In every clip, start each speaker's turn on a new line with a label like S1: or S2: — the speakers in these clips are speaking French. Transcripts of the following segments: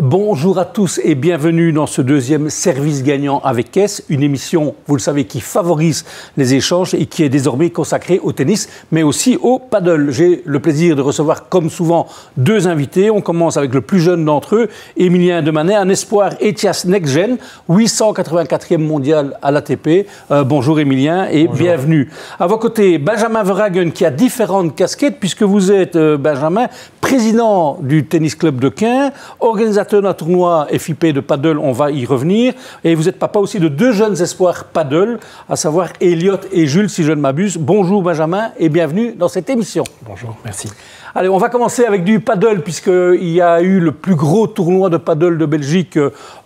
S1: Bonjour à tous et bienvenue dans ce deuxième service gagnant avec Caisse, une émission, vous le savez, qui favorise les échanges et qui est désormais consacrée au tennis, mais aussi au paddle. J'ai le plaisir de recevoir, comme souvent, deux invités. On commence avec le plus jeune d'entre eux, Emilien Demanet, un espoir ETIAS Next Gen, 884e mondial à l'ATP. Bonjour Emilien et bonjour. Bienvenue. À vos côtés, Benjamin Verhagen qui a différentes casquettes, puisque vous êtes, Benjamin, président du Tennis Club de Caen, organisateur d'un tournoi FIP de paddle, on va y revenir. Et vous êtes papa aussi de deux jeunes espoirs paddle, à savoir Elliot et Jules, si je ne m'abuse. Bonjour Benjamin et bienvenue dans cette émission.
S2: Bonjour, merci.
S1: Allez, on va commencer avec du paddle, puisqu'il y a eu le plus gros tournoi de paddle de Belgique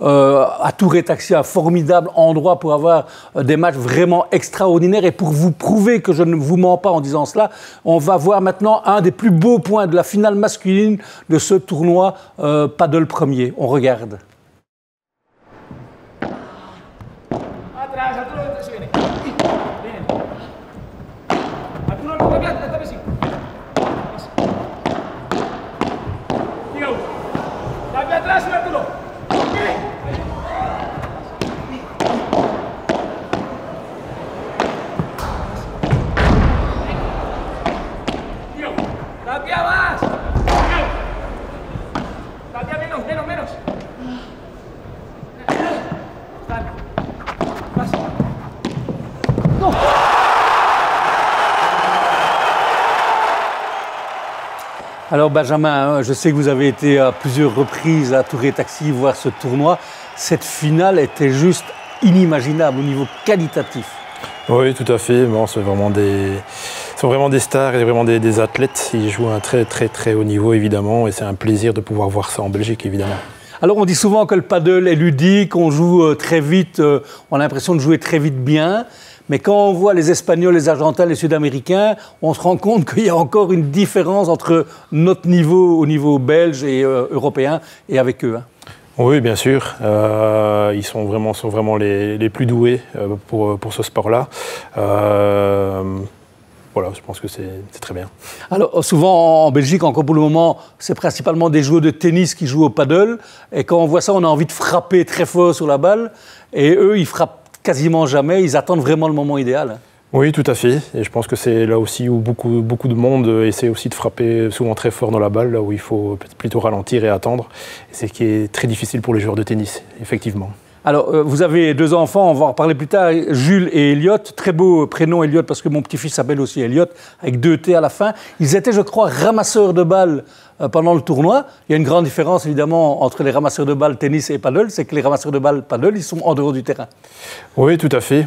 S1: à Tour-et-Taxis, un formidable endroit pour avoir des matchs vraiment extraordinaires. Et pour vous prouver que je ne vous mens pas en disant cela, on va voir maintenant un des plus beaux points de la finale masculine de ce tournoi paddle premier. On regarde. Alors Benjamin, je sais que vous avez été à plusieurs reprises à Tour-et-Taxis voir ce tournoi. Cette finale était juste inimaginable au niveau qualitatif.
S2: Oui, tout à fait. Bon, ce sont vraiment des stars et vraiment des athlètes. Ils jouent à un très haut niveau, évidemment. Et c'est un plaisir de pouvoir voir ça en Belgique, évidemment.
S1: Alors on dit souvent que le paddle est ludique, on joue très vite, on a l'impression de jouer très vite bien. Mais quand on voit les Espagnols, les Argentins, les Sud-Américains, on se rend compte qu'il y a encore une différence entre notre niveau au niveau belge et européen et avec eux. Hein.
S2: Oui, bien sûr. Ils sont vraiment les plus doués pour ce sport-là. Voilà, je pense que c'est très bien.
S1: Alors, souvent en Belgique, encore pour le moment, c'est principalement des joueurs de tennis qui jouent au paddle. Et quand on voit ça, on a envie de frapper très fort sur la balle. Et eux, ils frappent quasiment jamais, ils attendent vraiment le moment idéal.
S2: Oui, tout à fait. Et je pense que c'est là aussi où beaucoup de monde essaie aussi de frapper souvent très fort dans la balle, là où il faut plutôt ralentir et attendre. Et c'est ce qui est très difficile pour les joueurs de tennis, effectivement.
S1: Alors, vous avez deux enfants, on va en reparler plus tard, Jules et Elliot. Très beau prénom, Elliot, parce que mon petit-fils s'appelle aussi Elliot, avec 2 T à la fin. Ils étaient, je crois, ramasseurs de balles pendant le tournoi. Il y a une grande différence, évidemment, entre les ramasseurs de balles tennis et paddle, c'est que les ramasseurs de balles paddle, ils sont en dehors du terrain.
S2: Oui, tout à fait.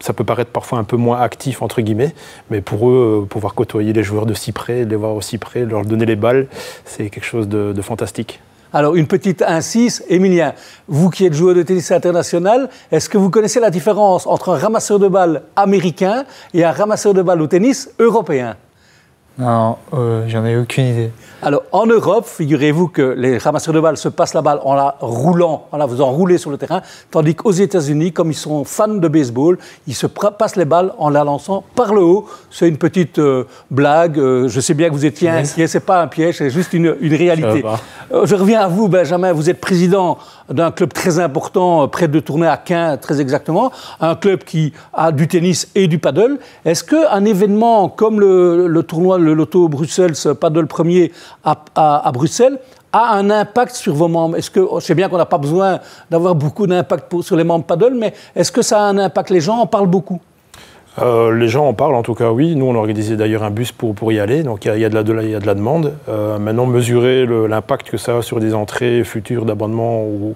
S2: Ça peut paraître parfois un peu moins actif, entre guillemets, mais pour eux, pouvoir côtoyer les joueurs de si près, les voir aussi près, leur donner les balles, c'est quelque chose de fantastique.
S1: Alors, une petite incise, Emilien, vous qui êtes joueur de tennis international, est-ce que vous connaissez la différence entre un ramasseur de balles américain et un ramasseur de balles au tennis européen?
S3: Non, j'en ai aucune idée.
S1: Alors, en Europe, figurez-vous que les ramasseurs de balles se passent la balle en la roulant, en la faisant rouler sur le terrain, tandis qu'aux États-Unis, comme ils sont fans de baseball, ils se passent les balles en la lançant par le haut. C'est une petite blague. Je sais bien que vous étiez inquiet, c'est pas un piège, c'est juste une réalité. Je reviens à vous, Benjamin. Vous êtes président d'un club très important, près de tourner à Caen, très exactement, un club qui a du tennis et du paddle. Est-ce qu'un événement comme le tournoi, le Lotto Bruxelles, ce paddle premier à Bruxelles, a un impact sur vos membres? Est-ce que, je sais bien qu'on n'a pas besoin d'avoir beaucoup d'impact sur les membres paddle, mais est-ce que ça a un impact? Les gens en parlent beaucoup?
S2: Les gens en parlent, en tout cas, oui. Nous, on a organisé d'ailleurs un bus pour y aller, donc il y a de la demande. Maintenant, mesurer l'impact que ça a sur des entrées futures d'abonnement ou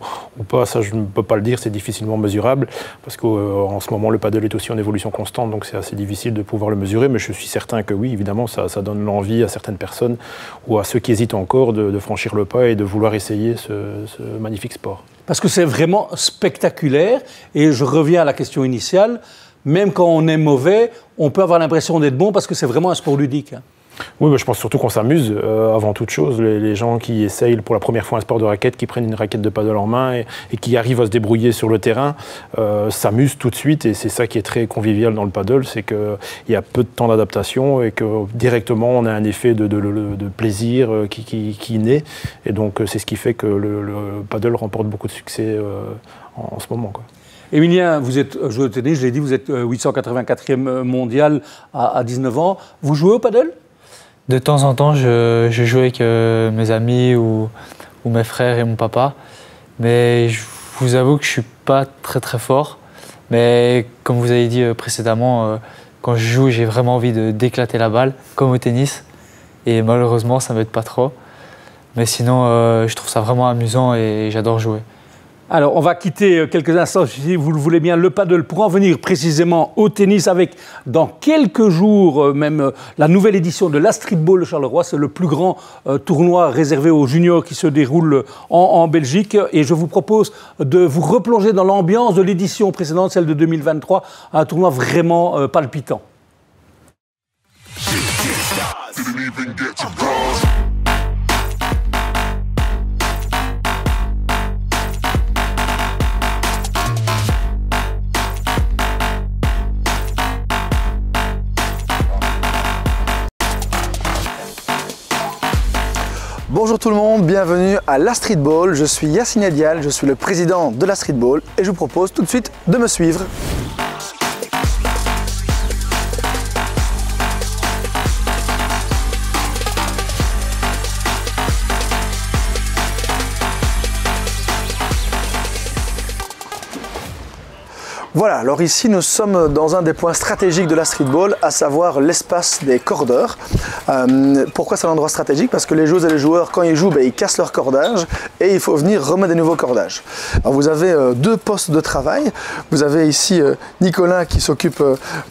S2: pas, ça, je ne peux pas le dire, c'est difficilement mesurable, parce qu'en ce moment, le paddle est aussi en évolution constante, donc c'est assez difficile de pouvoir le mesurer, mais je suis certain que oui, évidemment, ça donne l'envie à certaines personnes ou à ceux qui hésitent encore de franchir le pas et de vouloir essayer ce magnifique sport.
S1: Parce que c'est vraiment spectaculaire, et je reviens à la question initiale. Même quand on est mauvais, on peut avoir l'impression d'être bon parce que c'est vraiment un sport ludique.
S2: Oui, je pense surtout qu'on s'amuse avant toute chose. Les gens qui essayent pour la première fois un sport de raquette, qui prennent une raquette de paddle en main et qui arrivent à se débrouiller sur le terrain, s'amusent tout de suite. Et c'est ça qui est très convivial dans le paddle, c'est qu'il y a peu de temps d'adaptation et que directement on a un effet de plaisir qui naît. Et donc c'est ce qui fait que le paddle remporte beaucoup de succès en ce moment, quoi.
S1: Émilien, vous êtes joueur de tennis, je l'ai dit, vous êtes 884e mondial à 19 ans. Vous jouez au paddle ?
S3: De temps en temps, je joue avec mes amis ou mes frères et mon papa. Mais je vous avoue que je ne suis pas très fort. Mais comme vous avez dit précédemment, quand je joue, j'ai vraiment envie d'éclater la balle, comme au tennis. Et malheureusement, ça ne m'aide pas trop. Mais sinon, je trouve ça vraiment amusant et j'adore jouer.
S1: Alors, on va quitter quelques instants, si vous le voulez bien, le paddle pour en venir précisément au tennis avec, dans quelques jours, même la nouvelle édition de l'Astrid Ball de Charleroi. C'est le plus grand tournoi réservé aux juniors qui se déroule en Belgique. Et je vous propose de vous replonger dans l'ambiance de l'édition précédente, celle de 2023, un tournoi vraiment palpitant.
S4: Bonjour tout le monde, bienvenue à l'Astrid Ball. Je suis Yassine Dial, je suis le président de l'Astrid Ball et je vous propose tout de suite de me suivre. Voilà, alors ici nous sommes dans un des points stratégiques de l'Astrid Ball, à savoir l'espace des cordeurs. Pourquoi c'est un endroit stratégique? Parce que les joueuses et les joueurs, quand ils jouent, ils cassent leur cordage et il faut venir remettre des nouveaux cordages. Alors vous avez deux postes de travail. Vous avez ici Nicolas qui s'occupe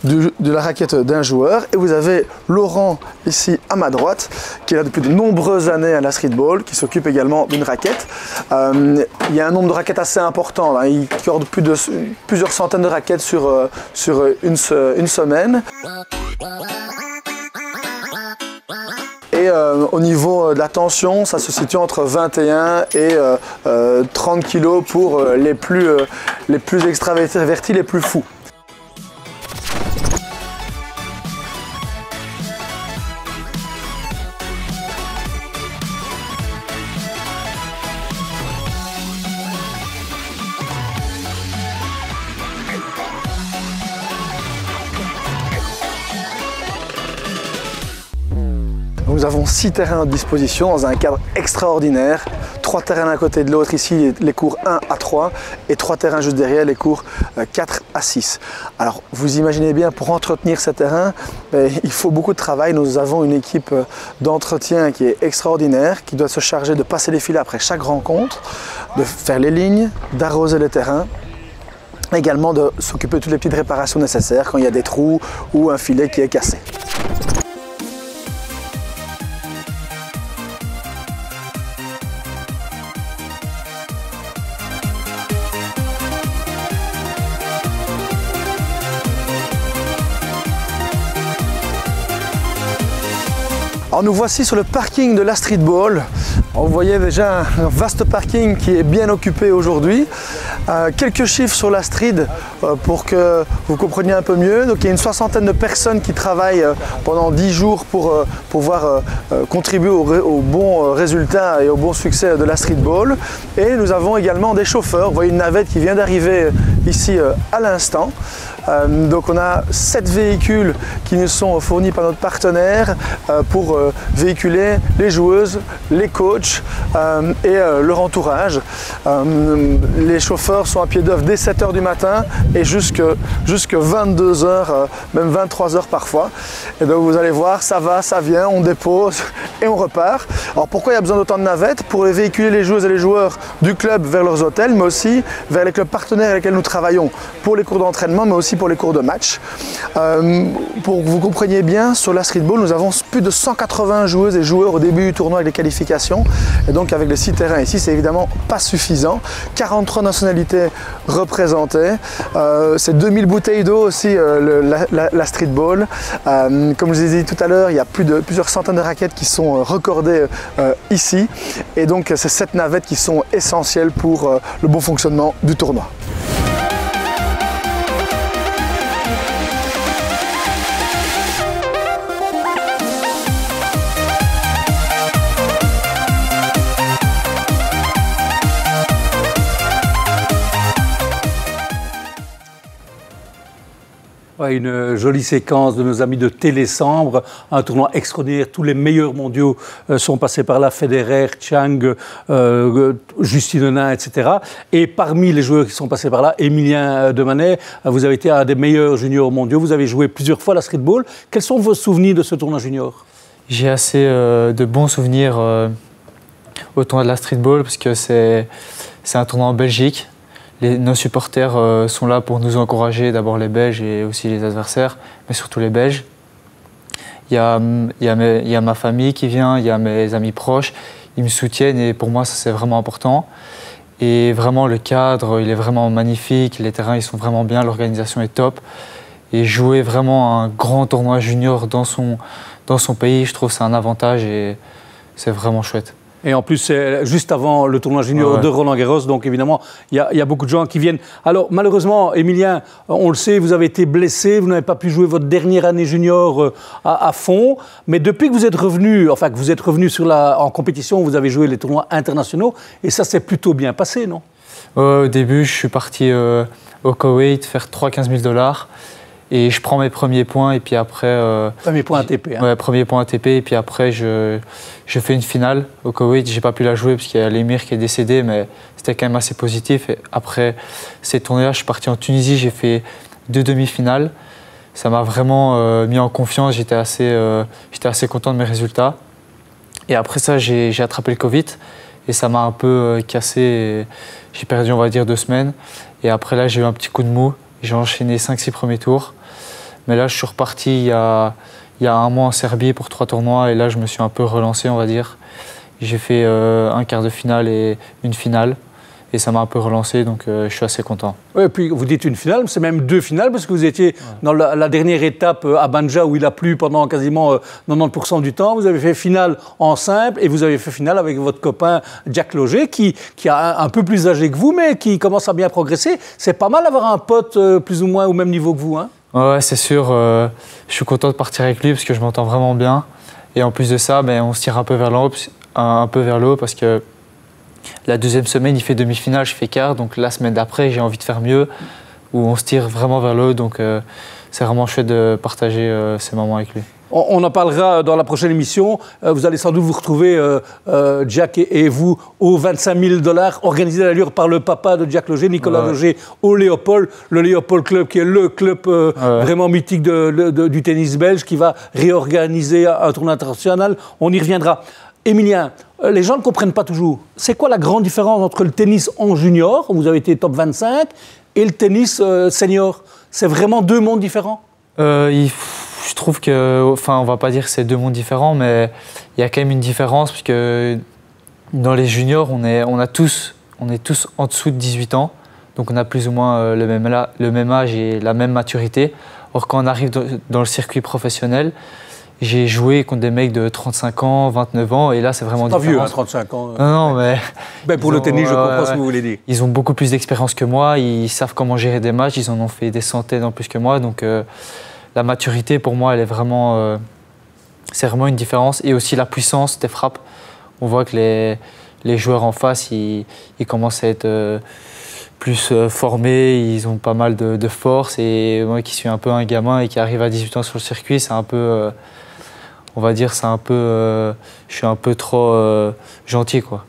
S4: de la raquette d'un joueur et vous avez Laurent ici à ma droite qui est là depuis de nombreuses années à l'Astrid Ball, qui s'occupe également d'une raquette. Il y a un nombre de raquettes assez important, là. Il corde plusieurs centaines de raquettes sur une semaine. Et au niveau de la tension, ça se situe entre 21 et 30 kg pour les plus extravertis, les plus fous. Nous avons 6 terrains à disposition dans un cadre extraordinaire. 3 terrains d'un côté de l'autre, ici les cours 1 à 3 et 3 terrains juste derrière, les cours 4 à 6. Alors vous imaginez bien, pour entretenir ces terrains, il faut beaucoup de travail. Nous avons une équipe d'entretien qui est extraordinaire, qui doit se charger de passer les filets après chaque rencontre, de faire les lignes, d'arroser les terrains. Également de s'occuper de toutes les petites réparations nécessaires quand il y a des trous ou un filet qui est cassé. Alors nous voici sur le parking de l'Astrid Ball. Vous voyez déjà un vaste parking qui est bien occupé aujourd'hui. Quelques chiffres sur l'Astrid pour que vous compreniez un peu mieux. Donc il y a une soixantaine de personnes qui travaillent pendant 10 jours pour pouvoir contribuer au bon résultat et au bon succès de l'Astrid Ball. Et nous avons également des chauffeurs. Vous voyez une navette qui vient d'arriver ici à l'instant. Donc on a 7 véhicules qui nous sont fournis par notre partenaire pour véhiculer les joueuses, les coachs et leur entourage. Les chauffeurs sont à pied d'œuvre dès 7 h du matin et jusque 22 h, même 23 h parfois. Et donc vous allez voir, ça va, ça vient, on dépose et on repart. Alors pourquoi il y a besoin d'autant de navettes? Pour véhiculer les joueuses et les joueurs du club vers leurs hôtels, mais aussi vers les clubs partenaires avec lesquels nous travaillons pour les cours d'entraînement, mais aussi pour les cours de match. Pour que vous compreniez bien, sur l'Astrid Ball, nous avons plus de 180 joueuses et joueurs au début du tournoi avec les qualifications. Et donc avec les 6 terrains ici, c'est évidemment pas suffisant. 43 nationalités nationalités représentées. C'est 2000 bouteilles d'eau aussi, la streetball. Comme je vous ai dit tout à l'heure, il y a plusieurs centaines de raquettes qui sont recordées ici. Et donc, c'est cette navettes qui sont essentielles pour le bon fonctionnement du tournoi.
S1: Une jolie séquence de nos amis de Télésambre, un tournoi extraordinaire. Tous les meilleurs mondiaux sont passés par là, Federer, Chang, Justine Henin, etc. Et parmi les joueurs qui sont passés par là, Emilien Demanet, vous avez été un des meilleurs juniors mondiaux. Vous avez joué plusieurs fois à la streetball. Quels sont vos souvenirs de ce tournoi junior?
S3: J'ai assez de bons souvenirs au tournoi de la streetball parce que c'est un tournoi en Belgique. Nos supporters sont là pour nous encourager, d'abord les Belges et aussi les adversaires, mais surtout les Belges. Il y a ma famille qui vient, il y a mes amis proches, ils me soutiennent et pour moi ça c'est vraiment important. Et vraiment le cadre, il est vraiment magnifique, les terrains ils sont vraiment bien, l'organisation est top. Et jouer vraiment un grand tournoi junior dans son pays, je trouve que c'est un avantage et c'est vraiment chouette.
S1: Et en plus, c'est juste avant le tournoi junior de Roland-Garros, donc évidemment, il y a beaucoup de gens qui viennent. Alors, malheureusement, Emilien, on le sait, vous avez été blessé, vous n'avez pas pu jouer votre dernière année junior à fond, mais depuis que vous êtes revenu, en compétition, vous avez joué les tournois internationaux, et ça s'est plutôt bien passé, non?
S3: Au début, je suis parti au Koweït faire 3-15 000 $. Et je prends mes premiers points et puis après...
S1: premier point ATP. Hein.
S3: Ouais, premier point ATP et puis après je fais une finale au Koweït. J'ai pas pu la jouer parce qu'il y a l'émir qui est décédé, mais c'était quand même assez positif. Et après ces tournois-là, je suis parti en Tunisie, j'ai fait 2 demi-finales. Ça m'a vraiment mis en confiance, j'étais assez content de mes résultats. Et après ça, j'ai attrapé le Covid et ça m'a un peu cassé. J'ai perdu, on va dire, 2 semaines. Et après là, j'ai eu un petit coup de mou. J'ai enchaîné 5-6 premiers tours. Mais là, je suis reparti il y a 1 mois en Serbie pour 3 tournois. Et là, je me suis un peu relancé, on va dire. J'ai fait un quart de finale et une finale. Et ça m'a un peu relancé, donc je suis assez content.
S1: Oui, et puis vous dites une finale, c'est même 2 finales, parce que vous étiez dans la dernière étape à Banja, où il a plu pendant quasiment 90% du temps. Vous avez fait finale en simple, et vous avez fait finale avec votre copain Jack Loger, qui est un peu plus âgé que vous, mais qui commence à bien progresser. C'est pas mal d'avoir un pote plus ou moins au même niveau que vous, hein?
S3: Ouais, c'est sûr. Je suis content de partir avec lui, parce que je m'entends vraiment bien. Et en plus de ça, on se tire un peu vers le haut, parce que la deuxième semaine, il fait demi-finale, je fais quart. Donc la semaine d'après, j'ai envie de faire mieux, où on se tire vraiment vers le haut. Donc c'est vraiment chouette de partager ces moments avec lui.
S1: On en parlera dans la prochaine émission. Vous allez sans doute vous retrouver, Jack et vous, aux 25 000 $, organisé d'ailleurs par le papa de Jack Loger, Nicolas Loger, au Léopold, le Léopold Club, qui est le club vraiment mythique du tennis belge, qui va réorganiser un tournoi international. On y reviendra. Emilien, les gens ne comprennent pas toujours. C'est quoi la grande différence entre le tennis en junior, où vous avez été top 25, et le tennis senior? C'est vraiment 2 mondes différents?
S3: Je trouve que, enfin, on va pas dire que c'est 2 mondes différents, mais il y a quand même une différence, parce que dans les juniors, on est tous en dessous de 18 ans, donc on a plus ou moins le même âge et la même maturité. Or, quand on arrive dans le circuit professionnel, j'ai joué contre des mecs de 35 ans, 29 ans, et là, c'est vraiment différent.
S1: C'est pas vieux, hein, 35 ans.
S3: Non, mais...
S1: pour le tennis, je comprends ce que vous voulez dire.
S3: Ils ont beaucoup plus d'expérience que moi, ils savent comment gérer des matchs, ils en ont fait des centaines en plus que moi, donc la maturité, pour moi, elle est vraiment... c'est vraiment une différence. Et aussi la puissance des frappes. On voit que les joueurs en face, ils commencent à être plus formés, ils ont pas mal de force, et moi qui suis un peu un gamin et qui arrive à 18 ans sur le circuit, c'est un peu... on va dire, je suis un peu trop gentil, quoi.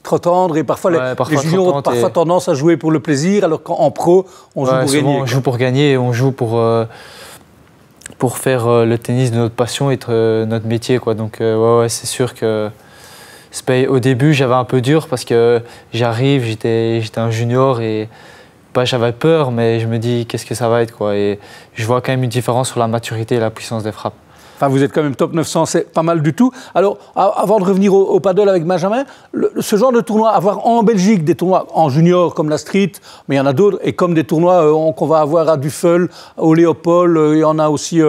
S1: Trop tendre, et parfois les juniors ont parfois tendance à jouer pour le plaisir, alors qu'en pro, on joue pour gagner.
S3: On joue pour gagner, et on joue pour faire le tennis de notre passion et notre métier, quoi. Donc c'est sûr que au début, j'avais un peu dur, parce que j'arrive, j'étais un junior, et j'avais peur, mais je me dis qu'est-ce que ça va être, quoi. Et je vois quand même une différence sur la maturité et la puissance des frappes.
S1: Enfin, vous êtes quand même top 900, c'est pas mal du tout. Alors, avant de revenir au paddle avec Benjamin, ce genre de tournoi, avoir en Belgique des tournois en junior comme la Street, mais il y en a d'autres, et comme des tournois qu'on va avoir à Duffel, au Léopold, il y en a aussi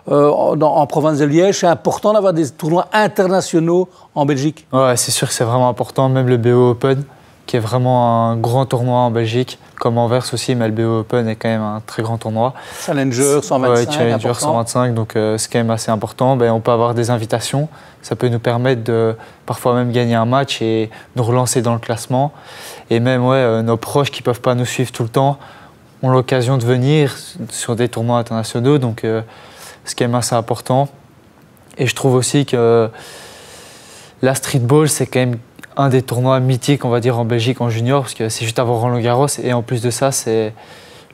S1: en province de Liège, c'est important d'avoir des tournois internationaux en Belgique.
S3: Ouais, c'est sûr que c'est vraiment important, même le BO Open, qui est vraiment un grand tournoi en Belgique, comme Anvers aussi, mais le BO Open est quand même un très grand tournoi.
S1: Challenger 125,
S3: ouais, Challenger 125, donc c'est quand même assez important. On peut avoir des invitations, ça peut nous permettre de parfois même gagner un match et nous relancer dans le classement. Et même nos proches qui ne peuvent pas nous suivre tout le temps ont l'occasion de venir sur des tournois internationaux, donc c'est quand même assez important. Et je trouve aussi que la streetball, c'est quand même un des tournois mythiques, on va dire, en Belgique en junior, parce que c'est juste avant Roland-Garros, et en plus de ça, c'est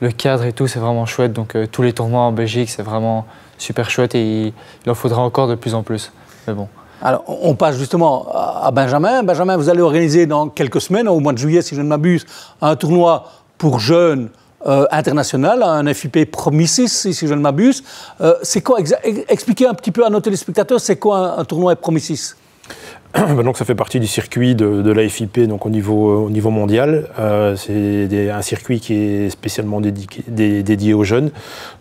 S3: le cadre et tout, c'est vraiment chouette. Donc tous les tournois en Belgique, c'est vraiment super chouette, et il en faudra encore de plus en plus. Mais bon.
S1: Alors, on passe justement à Benjamin. Benjamin, vous allez organiser dans quelques semaines, au mois de juillet, si je ne m'abuse, un tournoi pour jeunes international, un FIP Promises, si je ne m'abuse. C'est quoi, expliquez un petit peu à nos téléspectateurs, c'est quoi un tournoi Promises?
S2: Donc ça fait partie du circuit de la FIP donc au niveau mondial. C'est un circuit qui est spécialement dédié aux jeunes,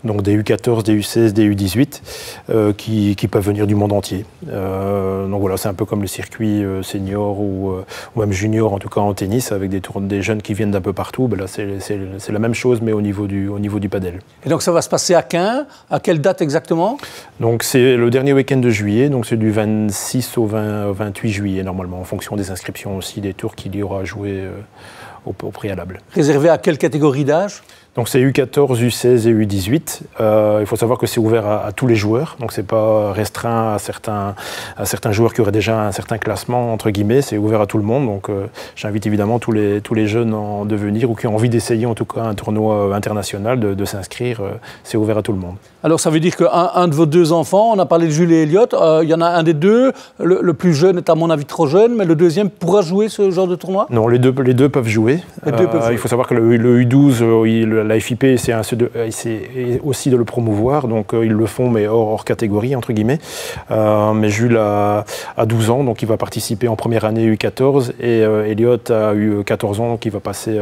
S2: donc des U14, des U16, des U18, qui peuvent venir du monde entier. Donc voilà, c'est un peu comme le circuit senior ou même junior, en tout cas en tennis, avec des jeunes qui viennent d'un peu partout. Ben là, c'est la même chose, mais au niveau du padel. Et
S1: donc ça va se passer à Caen. À quelle date exactement?
S2: Donc c'est le dernier week-end de juillet, donc c'est du 26 au 28 juillet normalement, en fonction des inscriptions aussi, des tours qu'il y aura à jouer au préalable.
S1: Réservé à quelle catégorie d'âge?
S2: Donc c'est U14, U16 et U18. Il faut savoir que c'est ouvert à tous les joueurs, donc c'est pas restreint à certains joueurs qui auraient déjà un certain classement, entre guillemets, c'est ouvert à tout le monde. Donc j'invite évidemment tous les jeunes en devenir ou qui ont envie d'essayer en tout cas un tournoi international de s'inscrire. C'est ouvert à tout le monde.
S1: Alors ça veut dire qu'un de vos deux enfants, on a parlé de Jules et Elliot, il y en a un des deux, le plus jeune est à mon avis trop jeune, mais le deuxième pourra jouer ce genre de tournoi?
S2: Non, les deux peuvent jouer. Il faut savoir que le U12, la FIP, c'est aussi de le promouvoir, donc ils le font, mais hors catégorie, entre guillemets. Mais Jules a 12 ans, donc il va participer en première année U14, et Elliot a eu 14 ans, donc il va passer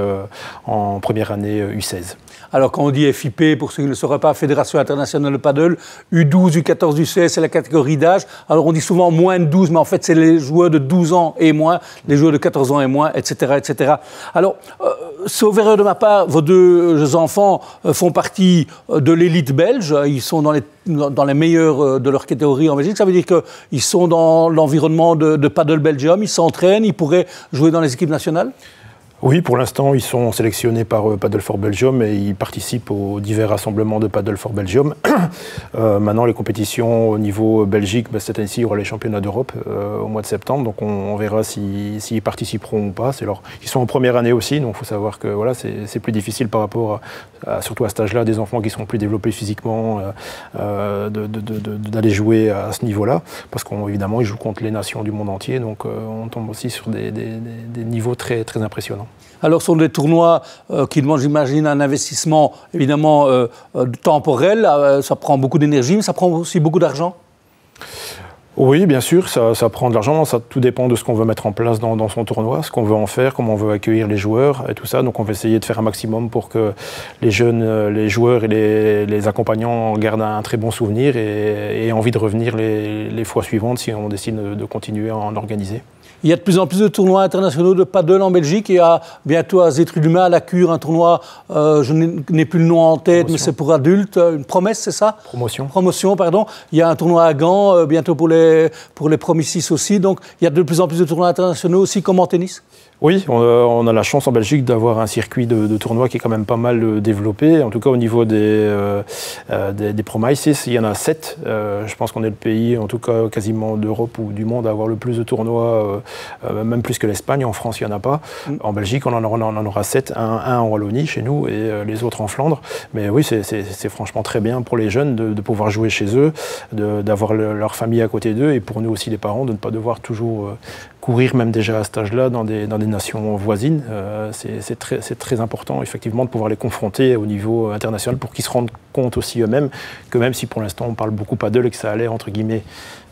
S2: en première année U16.
S1: Alors quand on dit FIP, pour ceux qui ne le sauraient pas, Fédération internationale de paddle, U12, U14, U16, c'est la catégorie d'âge. Alors on dit souvent moins de 12, mais en fait c'est les joueurs de 12 ans et moins, les joueurs de 14 ans et moins, etc. etc. Alors, sauf erreur de ma part, vos deux enfants font partie de l'élite belge, ils sont dans les meilleurs de leur catégorie en Belgique. Ça veut dire qu'ils sont dans l'environnement de Paddle Belgium, ils s'entraînent, ils pourraient jouer dans les équipes nationales?
S2: Oui, pour l'instant, ils sont sélectionnés par Paddle for Belgium et ils participent aux divers rassemblements de Paddle for Belgium. Maintenant, les compétitions au niveau Belgique, cette année-ci, il y aura les championnats d'Europe au mois de septembre, donc on verra s'ils participeront ou pas. Ils sont en première année aussi, donc il faut savoir que voilà, c'est plus difficile par rapport surtout à cet âge-là, des enfants qui sont plus développés physiquement, d'aller jouer à ce niveau-là, parce qu'évidemment, ils jouent contre les nations du monde entier, donc on tombe aussi sur des niveaux très, très impressionnants.
S1: Alors, ce sont des tournois qui demandent, j'imagine, un investissement évidemment temporel. Ça prend beaucoup d'énergie, mais ça prend aussi beaucoup d'argent.
S2: Oui, bien sûr, ça prend de l'argent. Ça tout dépend de ce qu'on veut mettre en place dans son tournoi, ce qu'on veut en faire, comment on veut accueillir les joueurs et tout ça. Donc, on va essayer de faire un maximum pour que les jeunes, les joueurs et les accompagnants gardent un très bon souvenir et aient envie de revenir les fois suivantes si on décide de continuer à en organiser.
S1: Il y a de plus en plus de tournois internationaux de paddle en Belgique. Il y a bientôt à Zétrudumain, à la Cure, un tournoi, je n'ai plus le nom en tête, mais c'est pour adultes. Une promesse, c'est ça? Promotion, pardon. Il y a un tournoi à Gand, bientôt pour les Promises aussi. Donc, il y a de plus en plus de tournois internationaux aussi, comme en tennis?
S2: Oui, on a la chance en Belgique d'avoir un circuit de tournois qui est quand même pas mal développé. En tout cas, au niveau des Promises, il y en a 7. Je pense qu'on est le pays, en tout cas quasiment d'Europe ou du monde, à avoir le plus de tournois, même plus que l'Espagne. En France, il n'y en a pas. En Belgique, on en aura 7, un en Wallonie chez nous et les autres en Flandre. Mais oui, c'est franchement très bien pour les jeunes de pouvoir jouer chez eux, d'avoir leur famille à côté d'eux et pour nous aussi les parents de ne pas devoir toujours courir même déjà à cet âge-là dans des nations voisines. C'est très important effectivement de pouvoir les confronter au niveau international pour qu'ils se rendent compte aussi eux-mêmes que même si pour l'instant on parle beaucoup paddle et que ça allait entre guillemets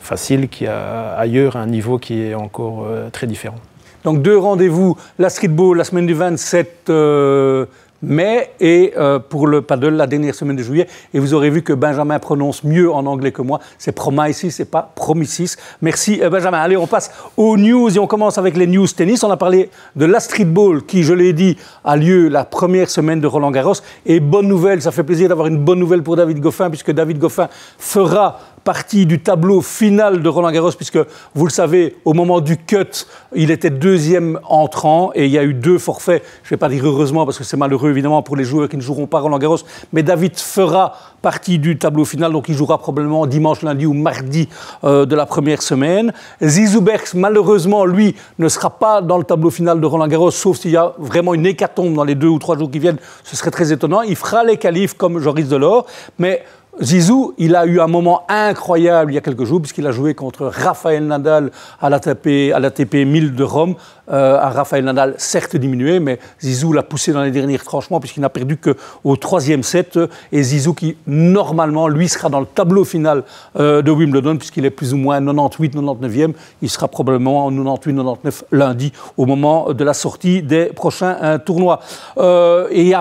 S2: facile, qu'il y a ailleurs un niveau qui est encore très différent.
S1: Donc 2 rendez-vous, la streetball la semaine du 27 mai et pour le paddle la dernière semaine de juillet. Et vous aurez vu que Benjamin prononce mieux en anglais que moi. C'est Promises, c'est pas Promises. Merci Benjamin. Allez, on passe aux news et on commence avec les news tennis. On a parlé de la streetball qui, je l'ai dit, a lieu la première semaine de Roland Garros. Et bonne nouvelle, ça fait plaisir d'avoir une bonne nouvelle pour David Goffin puisque David Goffin fera partie du tableau final de Roland Garros puisque, vous le savez, au moment du cut, il était 2e entrant et il y a eu 2 forfaits. Je ne vais pas dire heureusement parce que c'est malheureux évidemment pour les joueurs qui ne joueront pas Roland Garros, mais David fera partie du tableau final, donc il jouera probablement dimanche, lundi ou mardi de la première semaine. Zizou Bergs, malheureusement, lui, ne sera pas dans le tableau final de Roland Garros, sauf s'il y a vraiment une hécatombe dans les 2 ou 3 jours qui viennent, ce serait très étonnant. Il fera les qualifs comme Joris Delors, mais Zizou, il a eu un moment incroyable il y a quelques jours puisqu'il a joué contre Rafael Nadal à l'ATP 1000 de Rome. À Rafael Nadal, certes diminué, mais Zizou l'a poussé dans les derniers retranchements puisqu'il n'a perdu qu'au 3e set. Et Zizou qui, normalement, lui, sera dans le tableau final de Wimbledon puisqu'il est plus ou moins 98, 99e. Il sera probablement en 98, 99 lundi au moment de la sortie des prochains tournois. Et il y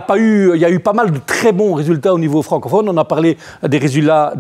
S1: a eu pas mal de très bons résultats au niveau francophone. On a parlé des résultats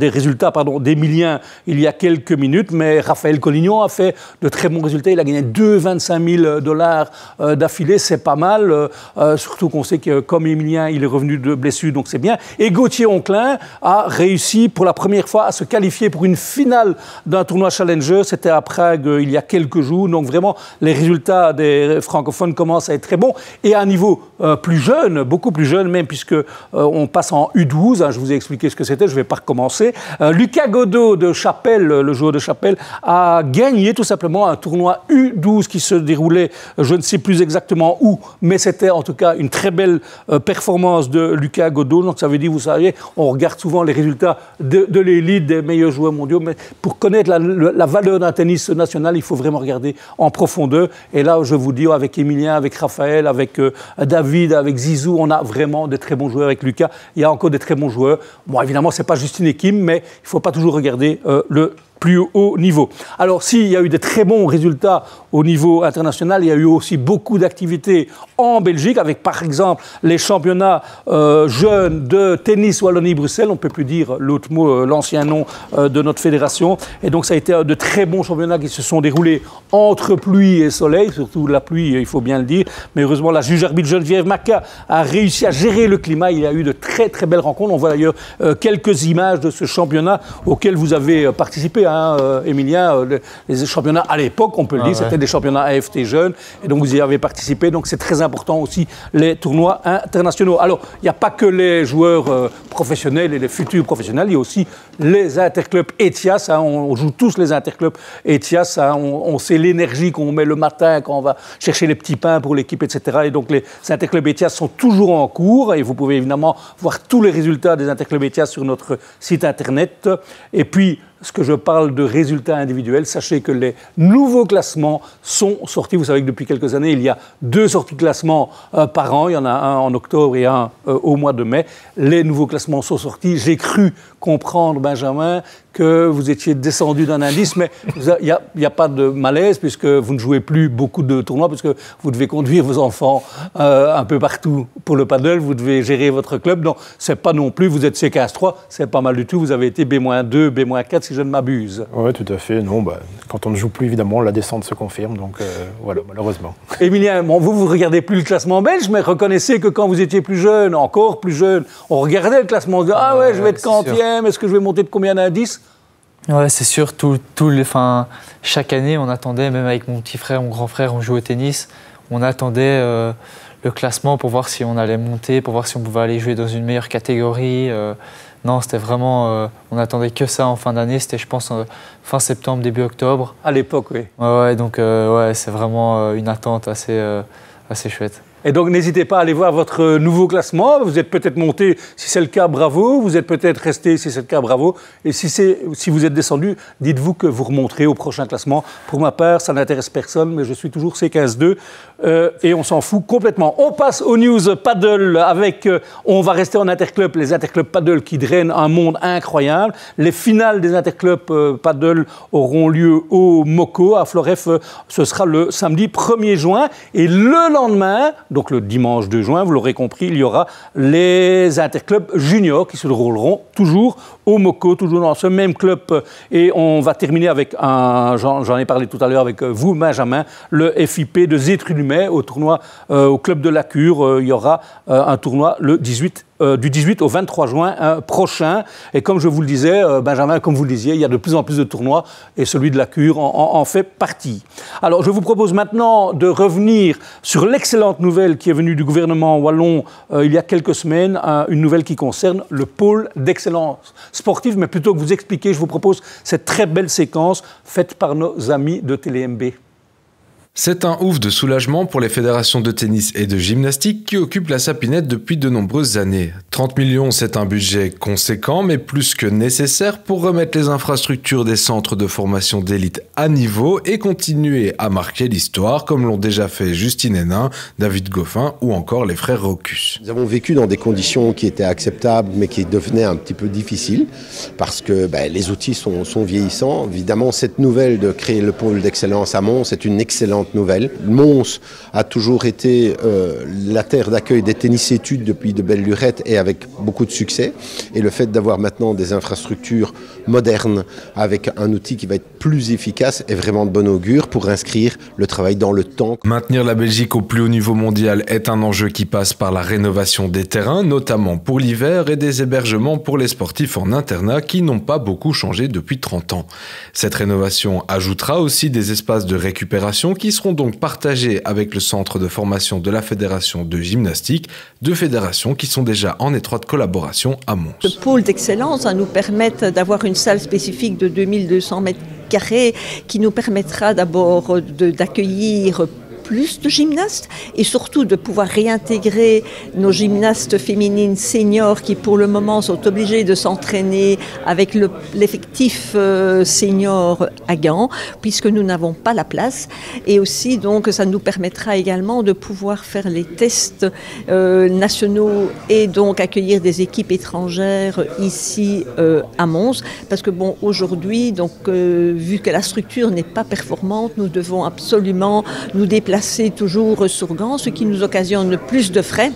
S1: d'Emilien il y a quelques minutes, mais Raphaël Collignon a fait de très bons résultats. Il a gagné 25 000 $ d'affilée, c'est pas mal, surtout qu'on sait que comme Emilien, il est revenu de blessure, donc c'est bien. Et Gauthier Onclin a réussi pour la première fois à se qualifier pour une finale d'un tournoi Challenger, c'était à Prague il y a quelques jours, donc vraiment les résultats des francophones commencent à être très bons, et à un niveau plus jeune, beaucoup plus jeune même, puisque on passe en U12, hein, je vous ai expliqué ce que c'était, je ne vais pas recommencer. Lucas Godot de Chapelle, le joueur de Chapelle, a gagné tout simplement un tournoi U12 qui se déroulait, je ne sais plus exactement où, mais c'était en tout cas une très belle performance de Lucas Godot. Donc ça veut dire, vous savez, on regarde souvent les résultats de l'élite, des meilleurs joueurs mondiaux, mais pour connaître la valeur d'un tennis national, il faut vraiment regarder en profondeur. Et là, je vous dis, avec Emilien, avec Raphaël, avec David, avec Zizou, on a vraiment de très bons joueurs. Avec Lucas, il y a encore de très bons joueurs. Bon, évidemment, ce n'est pas Justine Kim, mais il ne faut pas toujours regarder le plus haut niveau. Alors, s'il y a eu de très bons résultats au niveau international, il y a eu aussi beaucoup d'activités en Belgique, avec par exemple les championnats jeunes de tennis Wallonie-Bruxelles, on ne peut plus dire l'autre mot, l'ancien nom de notre fédération. Et donc, ça a été de très bons championnats qui se sont déroulés entre pluie et soleil, surtout la pluie, il faut bien le dire. Mais heureusement, la juge arbitre Geneviève Maca a réussi à gérer le climat. Il y a eu de très très belles rencontres. On voit d'ailleurs quelques images de ce championnat auquel vous avez participé, hein, Emilien. Les championnats à l'époque, on peut le dire, c'était des championnats AFT jeunes. Et donc, vous y avez participé. Donc, c'est très important aussi, les tournois internationaux. Alors, il n'y a pas que les joueurs professionnels et les futurs professionnels, il y a aussi les interclubs ETIAS. Hein, on joue tous les interclubs ETIAS. Hein, on sait l'énergie qu'on met le matin quand on va chercher les petits pains pour l'équipe, etc. Et donc, les interclubs ETIAS sont toujours en cours. Et vous pouvez évidemment voir tous les résultats des interclubs ETIAS sur notre site internet. Et puis, ce que je parle de résultats individuels, sachez que les nouveaux classements sont sortis. Vous savez que depuis quelques années, il y a 2 sorties de classement par an. Il y en a un en octobre et un au mois de mai. Les nouveaux classements sont sortis. J'ai cru comprendre, Benjamin, que vous étiez descendu d'un indice, mais il n'y a pas de malaise puisque vous ne jouez plus beaucoup de tournois, puisque vous devez conduire vos enfants un peu partout pour le paddle, vous devez gérer votre club. Donc, c'est pas non plus, vous êtes C15-3, c'est pas mal du tout. Vous avez été B-2, B-4, si je ne m'abuse.
S2: Oui, tout à fait. Non, quand on ne joue plus, évidemment, la descente se confirme. Donc, voilà, malheureusement.
S1: Emilien, bon, vous ne regardez plus le classement belge, mais reconnaissez que quand vous étiez plus jeune, encore plus jeune, on regardait le classement, on se disait « Ah ouais, je vais être quantième, est-ce que je vais monter de combien d'indices ?»
S3: Ouais, c'est sûr. Chaque année, on attendait, même avec mon petit frère, mon grand frère, on jouait au tennis, on attendait le classement pour voir si on allait monter, pour voir si on pouvait aller jouer dans une meilleure catégorie. Non, c'était vraiment... on attendait que ça en fin d'année. C'était, je pense, fin septembre, début octobre.
S1: À l'époque, oui.
S3: Ouais, donc ouais, c'est vraiment une attente assez chouette.
S1: Et donc, n'hésitez pas à aller voir votre nouveau classement. Vous êtes peut-être monté, si c'est le cas, bravo. Vous êtes peut-être resté, si c'est le cas, bravo. Et si vous êtes descendu, dites-vous que vous remonterez au prochain classement. Pour ma part, ça n'intéresse personne, mais je suis toujours C15-2 et on s'en fout complètement. On passe aux news paddle avec, on va rester en interclub, les interclubs paddle qui drainent un monde incroyable. Les finales des interclubs paddle auront lieu au Moco, à Floref. Ce sera le samedi 1er juin. Et le lendemain, donc le dimanche 2 juin, vous l'aurez compris, il y aura les interclubs juniors qui se dérouleront toujours au Moco, toujours dans ce même club. Et on va terminer avec j'en ai parlé tout à l'heure avec vous, Benjamin, le FIP de Zétrunumet au tournoi au club de la Cure. Il y aura un tournoi le 18 du 18 au 23 juin prochain. Et comme je vous le disais, Benjamin, comme vous le disiez, il y a de plus en plus de tournois et celui de la Cure en fait partie. Alors, je vous propose maintenant de revenir sur l'excellente nouvelle qui est venue du gouvernement wallon il y a quelques semaines, une nouvelle qui concerne le pôle d'excellence sportive. Mais plutôt que vous expliquer, je vous propose cette très belle séquence faite par nos amis de TéléMB.
S5: C'est un ouf de soulagement pour les fédérations de tennis et de gymnastique qui occupent la sapinette depuis de nombreuses années. 30 millions, c'est un budget conséquent, mais plus que nécessaire pour remettre les infrastructures des centres de formation d'élite à niveau et continuer à marquer l'histoire, comme l'ont déjà fait Justine Hénin, David Goffin ou encore les frères Rocus.
S6: Nous avons vécu dans des conditions qui étaient acceptables, mais qui devenaient un petit peu difficiles, parce que les outils sont vieillissants. Évidemment, cette nouvelle de créer le pôle d'excellence à Mons, c'est une excellente nouvelle. Mons a toujours été la terre d'accueil des tennis-études depuis de belles lurettes et avec beaucoup de succès. Et le fait d'avoir maintenant des infrastructures modernes avec un outil qui va être plus efficace est vraiment de bon augure pour inscrire le travail dans le temps.
S5: Maintenir la Belgique au plus haut niveau mondial est un enjeu qui passe par la rénovation des terrains, notamment pour l'hiver, et des hébergements pour les sportifs en internat qui n'ont pas beaucoup changé depuis 30 ans. Cette rénovation ajoutera aussi des espaces de récupération qui seront donc partagés avec le centre de formation de la Fédération de gymnastique, deux fédérations qui sont déjà en étroite collaboration à Mons.
S7: Le pôle d'excellence va nous permettre d'avoir une salle spécifique de 2200 mètres carrés qui nous permettra d'abord d'accueillir plus de gymnastes et surtout de pouvoir réintégrer nos gymnastes féminines seniors qui pour le moment sont obligées de s'entraîner avec l'effectif senior à Gand puisque nous n'avons pas la place et aussi donc ça nous permettra également de pouvoir faire les tests nationaux et donc accueillir des équipes étrangères ici à Mons parce que bon aujourd'hui donc vu que la structure n'est pas performante nous devons absolument nous déplacer toujours sur Gand, ce qui nous occasionne plus de frais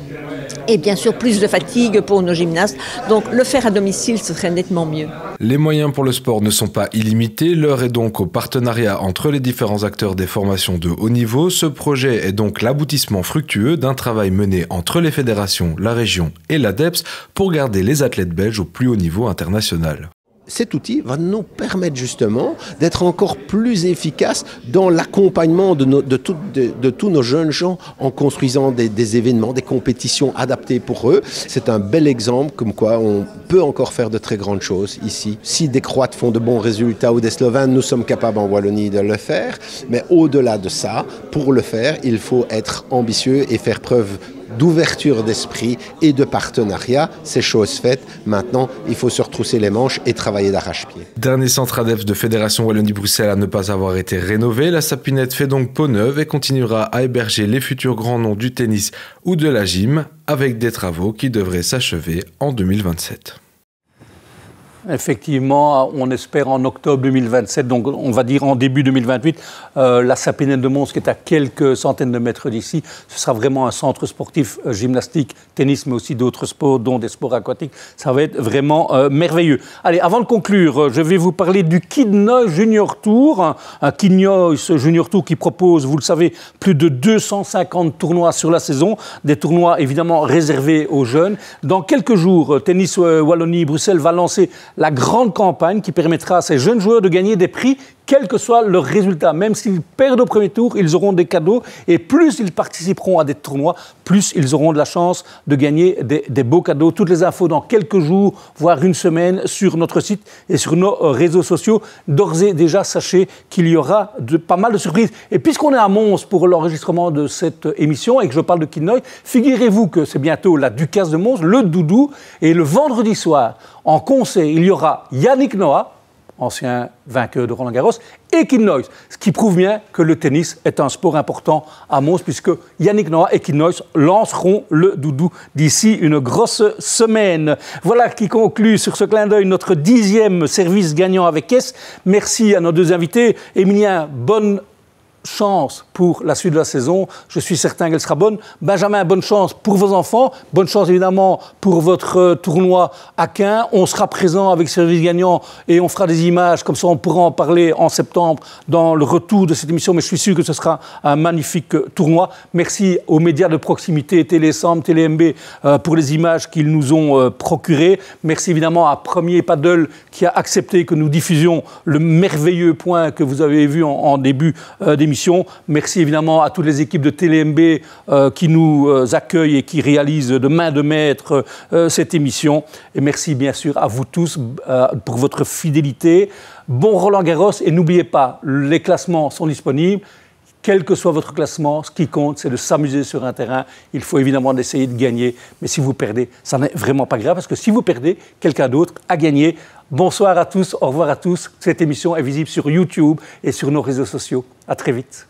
S7: et bien sûr plus de fatigue pour nos gymnastes. Donc le faire à domicile, ce serait nettement mieux.
S5: Les moyens pour le sport ne sont pas illimités, l'heure est donc au partenariat entre les différents acteurs des formations de haut niveau. Ce projet est donc l'aboutissement fructueux d'un travail mené entre les fédérations, la région et l'ADEPS pour garder les athlètes belges au plus haut niveau international.
S6: Cet outil va nous permettre justement d'être encore plus efficaces dans l'accompagnement de tous nos jeunes gens en construisant des événements, des compétitions adaptées pour eux. C'est un bel exemple comme quoi on peut encore faire de très grandes choses ici. Si des Croates font de bons résultats ou des Slovènes, nous sommes capables en Wallonie de le faire. Mais au-delà de ça, pour le faire, il faut être ambitieux et faire preuve d'ouverture d'esprit et de partenariat, c'est chose faite. Maintenant, il faut se retrousser les manches et travailler d'arrache-pied.
S5: Dernier centre ADEPS de Fédération Wallonie-Bruxelles à ne pas avoir été rénové, la sapinette fait donc peau neuve et continuera à héberger les futurs grands noms du tennis ou de la gym avec des travaux qui devraient s'achever en 2027.
S1: Effectivement, on espère en octobre 2027, donc on va dire en début 2028, la sapinette de Mons qui est à quelques centaines de mètres d'ici, ce sera vraiment un centre sportif gymnastique, tennis, mais aussi d'autres sports, dont des sports aquatiques. Ça va être vraiment merveilleux. Allez, avant de conclure, je vais vous parler du Kidnoy Junior Tour, un Kidnoy Junior Tour qui propose, vous le savez, plus de 250 tournois sur la saison, des tournois évidemment réservés aux jeunes. Dans quelques jours, Tennis Wallonie-Bruxelles va lancer la grande campagne qui permettra à ces jeunes joueurs de gagner des prix quel que soit leur résultat. Même s'ils perdent au premier tour, ils auront des cadeaux. Et plus ils participeront à des tournois, plus ils auront de la chance de gagner des beaux cadeaux. Toutes les infos dans quelques jours, voire une semaine, sur notre site et sur nos réseaux sociaux. D'ores et déjà, sachez qu'il y aura pas mal de surprises. Et puisqu'on est à Mons pour l'enregistrement de cette émission et que je parle de Kinnoy, figurez-vous que c'est bientôt la Ducasse de Mons, le Doudou. Et le vendredi soir, en concert, il y aura Yannick Noah, ancien vainqueur de Roland-Garros, et Kinnoy, ce qui prouve bien que le tennis est un sport important à Mons, puisque Yannick Noah et Kinnoy lanceront le Doudou d'ici une grosse semaine. Voilà qui conclut sur ce clin d'œil notre 10e service gagnant avec S. Merci à nos deux invités. Émilien, bonne chance pour la suite de la saison. Je suis certain qu'elle sera bonne. Benjamin, bonne chance pour vos enfants. Bonne chance évidemment pour votre tournoi à Caen. On sera présent avec Service Gagnant et on fera des images. Comme ça, on pourra en parler en septembre dans le retour de cette émission. Mais je suis sûr que ce sera un magnifique tournoi. Merci aux médias de proximité, Télé-Sam, Télé-MB, pour les images qu'ils nous ont procurées. Merci évidemment à Premier Paddle qui a accepté que nous diffusions le merveilleux point que vous avez vu en début d'émission. Merci évidemment à toutes les équipes de TéléMB qui nous accueillent et qui réalisent de main de maître cette émission. Et merci bien sûr à vous tous pour votre fidélité. Bon Roland-Garros et n'oubliez pas, les classements sont disponibles. Quel que soit votre classement, ce qui compte, c'est de s'amuser sur un terrain. Il faut évidemment essayer de gagner. Mais si vous perdez, ça n'est vraiment pas grave parce que si vous perdez, quelqu'un d'autre a gagné. Bonsoir à tous, au revoir à tous. Cette émission est visible sur YouTube et sur nos réseaux sociaux. À très vite.